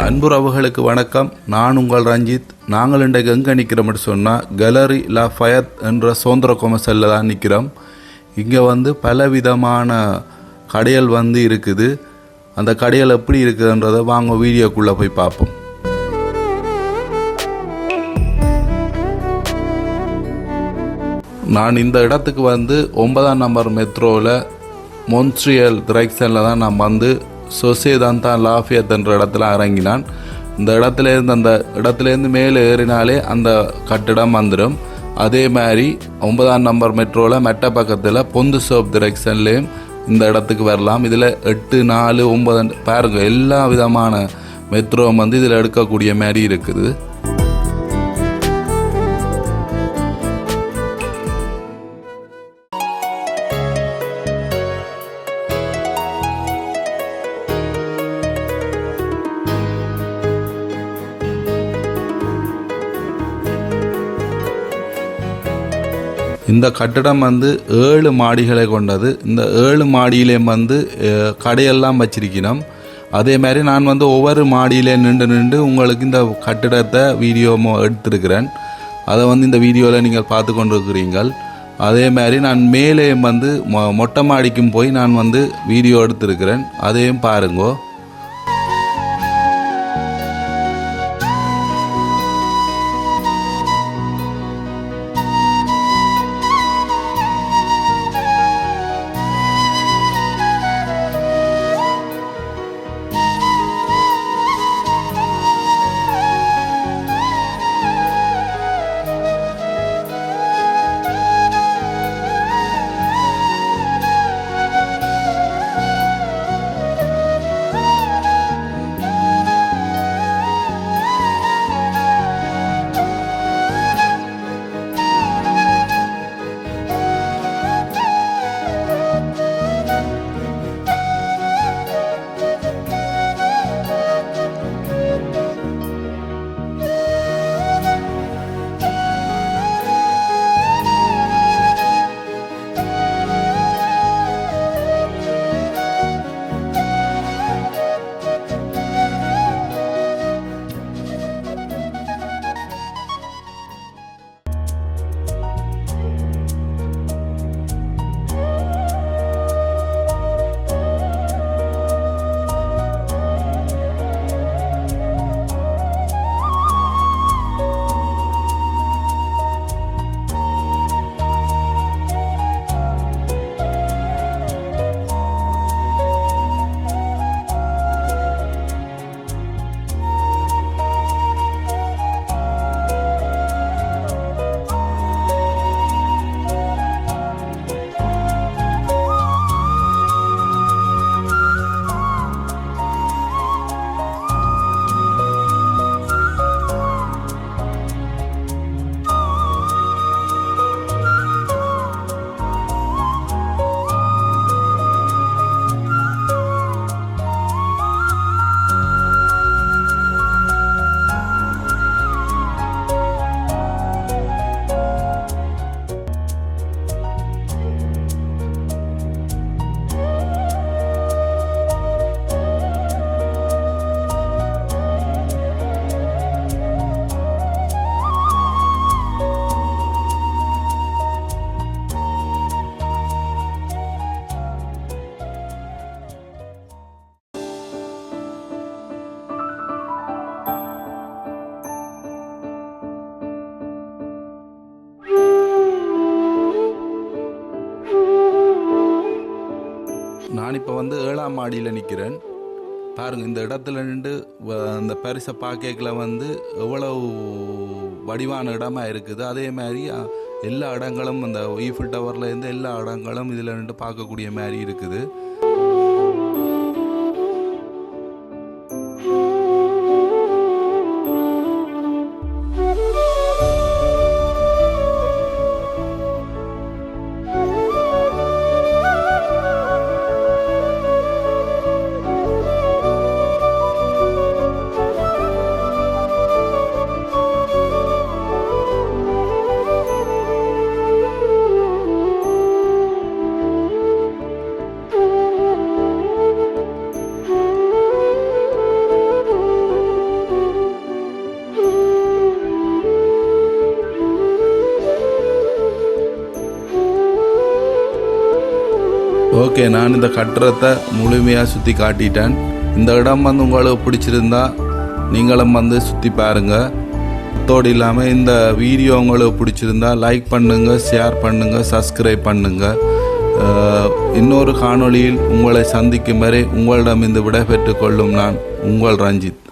அன்புறவுகளுக்கு வணக்கம். நான் உங்கள் ரஞ்சித். நாங்கள் இன்றைக்கு எங்கே நிற்கிறோம்னு சொன்னால் கேலரி லா ஃபயத் என்ற சுதந்திர கொமர்சலில் தான் நிற்கிறோம். இங்கே பலவிதமான கடைகள் இருக்குது. அந்த கடைகள் எப்படி இருக்குதுன்றதை வாங்க வீடியோக்குள்ளே போய் பார்ப்போம். நான் இந்த இடத்துக்கு 9ஆம் நம்பர் மெட்ரோவில் மொன்ட்ரியல் டிரெக்ஷனில் தான் நான் சொசேதாந்தா லாஃபியத் என்ற இடத்துல இறங்கினான். இந்த இடத்துலேருந்து மேலே ஏறினாலே அந்த கட்டிடம் வந்துடும். அதே மாதிரி 9ஆம் நம்பர் மெட்ரோவில் மெட்ட பக்கத்தில் பொந்து சோப் டிரெக்ஷன்லேயும் இந்த இடத்துக்கு வரலாம். இதில் 8, 4, 9 பாருங்க, எல்லா விதமான மெட்ரோ இதில் எடுக்கக்கூடிய மாதிரி இருக்குது. இந்த கட்டடம் 7 மாடிகளை கொண்டது. இந்த 7 மாடியிலேயும் கடையெல்லாம் வச்சிருக்கணும். அதே மாதிரி நான் ஒவ்வொரு மாடியிலே நின்று உங்களுக்கு இந்த கட்டிடத்தை வீடியோ எடுத்திருக்கிறேன். அதை இந்த வீடியோவில் நீங்கள் பார்த்து கொண்டிருக்கிறீர்கள். அதே மாதிரி நான் மேலே மொட்டை மாடிக்கும் போய் நான் வீடியோ எடுத்திருக்கிறேன். அதையும் பாருங்கோ. நான் இப்போ 7ஆம் மாடியில் நிற்கிறேன். பாருங்க, இந்த இடத்துல நின்று அந்த பரிசை பார்க்கல எவ்வளவு வடிவான இடமா இருக்குது. அதே மாதிரி எல்லா இடங்களும் அந்த ஈஃபில் டவரில் இருந்து எல்லா இடங்களும் இதில் நின்று பார்க்கக்கூடிய மாதிரி இருக்குது. ஓகே, நான் இந்த கட்டடத்தை முழுமையாக சுற்றி காட்டிட்டேன். இந்த இடம் வந்து உங்களுக்கு பிடிச்சிருந்தா நீங்களும் வந்து சுற்றி பாருங்கள். அத்தோடு இல்லாமல் இந்த வீடியோ உங்களுக்கு பிடிச்சிருந்தா லைக் பண்ணுங்கள், ஷேர் பண்ணுங்கள், சப்ஸ்கிரைப் பண்ணுங்கள். இன்னொரு காணொளியில் உங்களை சந்திக்கும் வரை உங்களிடம் இந்த விடை பெற்றுக் கொள்ளும் நான் உங்கள் ரஞ்சித்.